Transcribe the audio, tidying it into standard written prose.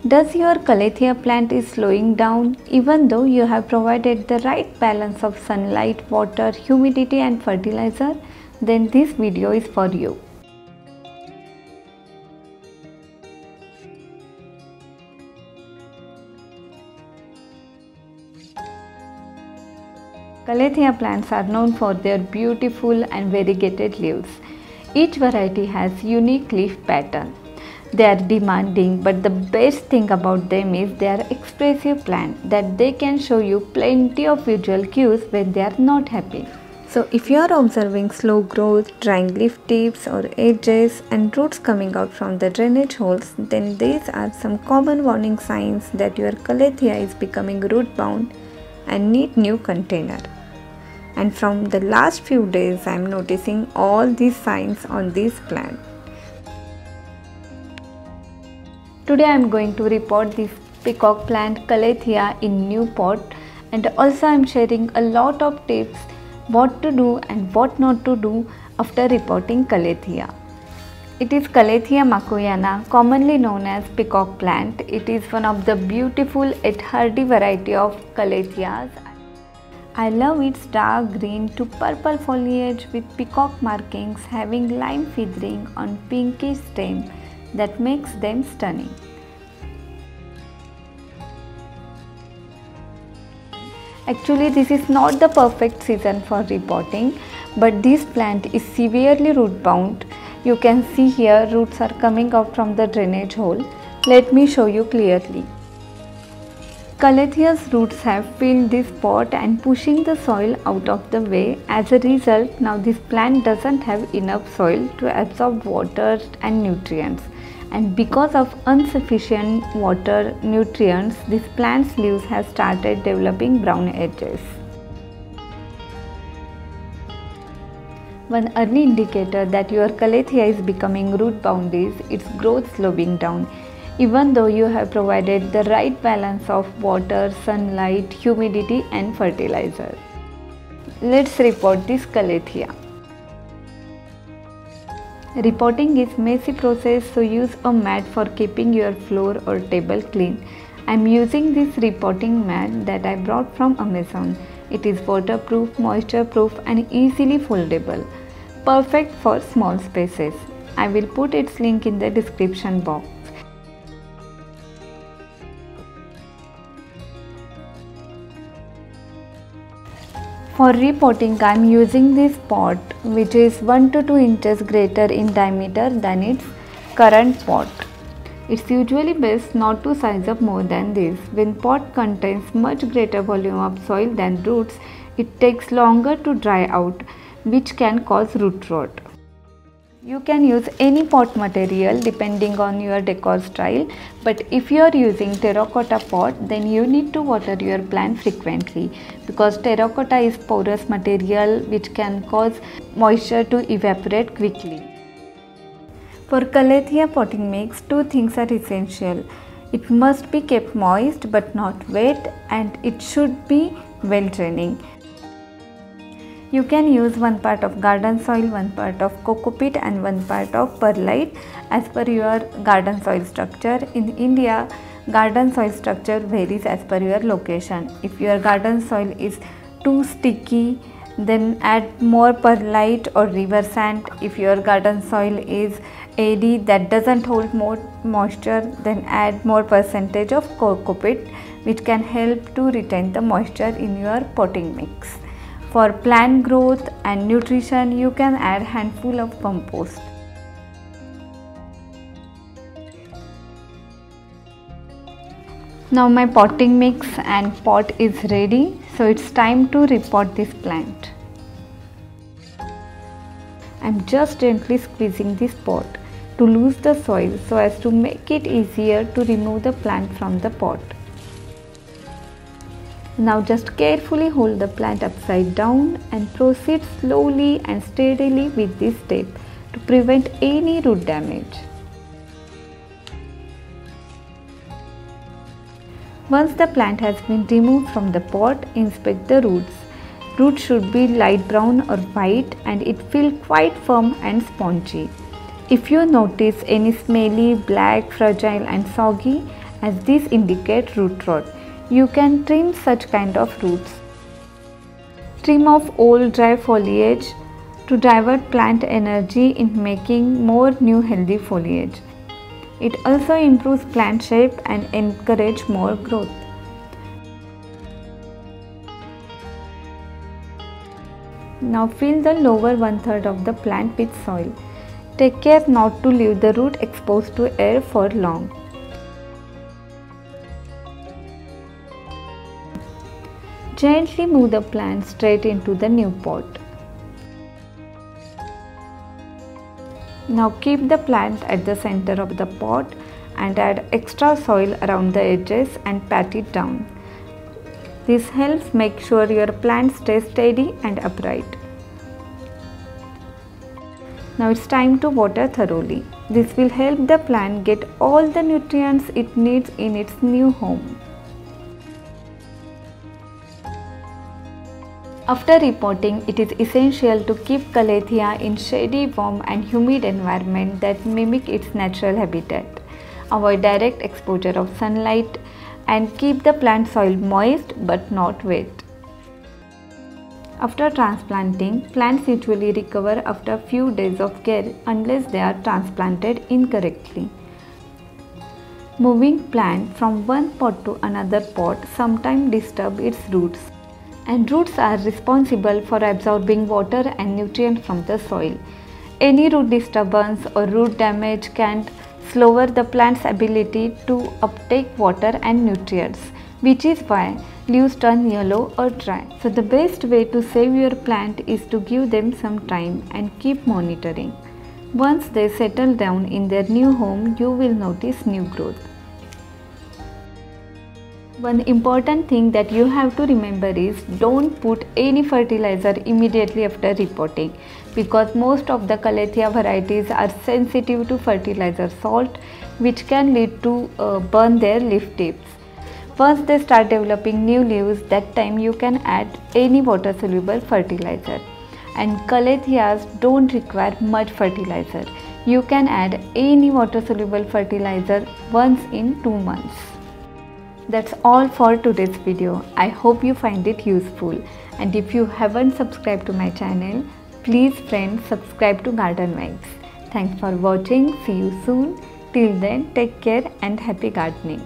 Does your Calathea plant is slowing down even though you have provided the right balance of sunlight, water, humidity and fertilizer? Then this video is for you. Calathea plants are known for their beautiful and variegated leaves. Each variety has unique leaf pattern. They are demanding, but the best thing about them is they are expressive plants that they can show you plenty of visual cues when they are not happy. So if you are observing slow growth, drying leaf tips or edges and roots coming out from the drainage holes, then these are some common warning signs that your Calathea is becoming root bound and need new container. And from the last few days I am noticing all these signs on this plant. Today I am going to repot this peacock plant Calathea in new pot, and also I am sharing a lot of tips what to do and what not to do after repotting Calathea. It is Calathea makoyana, commonly known as peacock plant. It is one of the beautiful yet hardy variety of Calatheas. I love its dark green to purple foliage with peacock markings having lime feathering on pinkish stem that makes them stunning. Actually, this is not the perfect season for repotting, but this plant is severely root bound. You can see here roots are coming out from the drainage hole. Let me show you clearly. Calathea's roots have filled this pot and pushing the soil out of the way. As a result, now this plant doesn't have enough soil to absorb water and nutrients. And because of insufficient water nutrients, this plant's leaves have started developing brown edges. One early indicator that your Calathea is becoming root bound is its growth slowing down. Even though you have provided the right balance of water, sunlight, humidity and fertilizer. Let's repot this Calathea. Repotting is messy process, so use a mat for keeping your floor or table clean. I am using this repotting mat that I brought from Amazon. It is waterproof, moisture proof and easily foldable. Perfect for small spaces. I will put its link in the description box. For repotting, I am using this pot which is 1 to 2 inches greater in diameter than its current pot. It's usually best not to size up more than this. When pot contains much greater volume of soil than roots, it takes longer to dry out, which can cause root rot. You can use any pot material depending on your decor style, but if you are using terracotta pot, then you need to water your plant frequently because terracotta is porous material which can cause moisture to evaporate quickly. For Calathea potting mix, two things are essential. It must be kept moist but not wet, and it should be well draining. You can use 1 part of garden soil, 1 part of cocopeat and 1 part of perlite as per your garden soil structure. In India, garden soil structure varies as per your location. If your garden soil is too sticky, then add more perlite or river sand. If your garden soil is airy, that doesn't hold more moisture, then add more percentage of cocopeat, which can help to retain the moisture in your potting mix. For plant growth and nutrition, you can add handful of compost. Now my potting mix and pot is ready, so it's time to repot this plant. I'm just gently squeezing this pot to lose the soil so as to make it easier to remove the plant from the pot. Now just carefully hold the plant upside down and proceed slowly and steadily with this step to prevent any root damage. Once the plant has been removed from the pot, inspect the roots. Roots should be light brown or white and it feels quite firm and spongy. If you notice any smelly, black, fragile and soggy, as these indicate root rot. You can trim such kind of roots. Trim off old dry foliage to divert plant energy in making more new healthy foliage. It also improves plant shape and encourages more growth. Now fill the lower 1/3 of the plant with soil. Take care not to leave the root exposed to air for long. Gently move the plant straight into the new pot. Now keep the plant at the center of the pot and add extra soil around the edges and pat it down. This helps make sure your plant stays steady and upright. Now it's time to water thoroughly. This will help the plant get all the nutrients it needs in its new home. After repotting, it is essential to keep Calathea in shady, warm and humid environment that mimic its natural habitat. Avoid direct exposure of sunlight and keep the plant soil moist but not wet. After transplanting, plants usually recover after a few days of care unless they are transplanted incorrectly. Moving plant from one pot to another pot sometimes disturbs its roots, and roots are responsible for absorbing water and nutrients from the soil. Any root disturbance or root damage can slow the plant's ability to uptake water and nutrients, which is why leaves turn yellow or dry. So the best way to save your plant is to give them some time and keep monitoring. Once they settle down in their new home, you will notice new growth. One important thing that you have to remember is don't put any fertilizer immediately after repotting, because most of the Calathea varieties are sensitive to fertilizer salt, which can lead to burn their leaf tips. Once they start developing new leaves, that time you can add any water soluble fertilizer. And Calatheas don't require much fertilizer. You can add any water soluble fertilizer once in 2 months. That's all for today's video. I hope you find it useful, and if you haven't subscribed to my channel, please friends subscribe to Garden Vibes. Thanks for watching. See you soon. Till then, take care and happy gardening.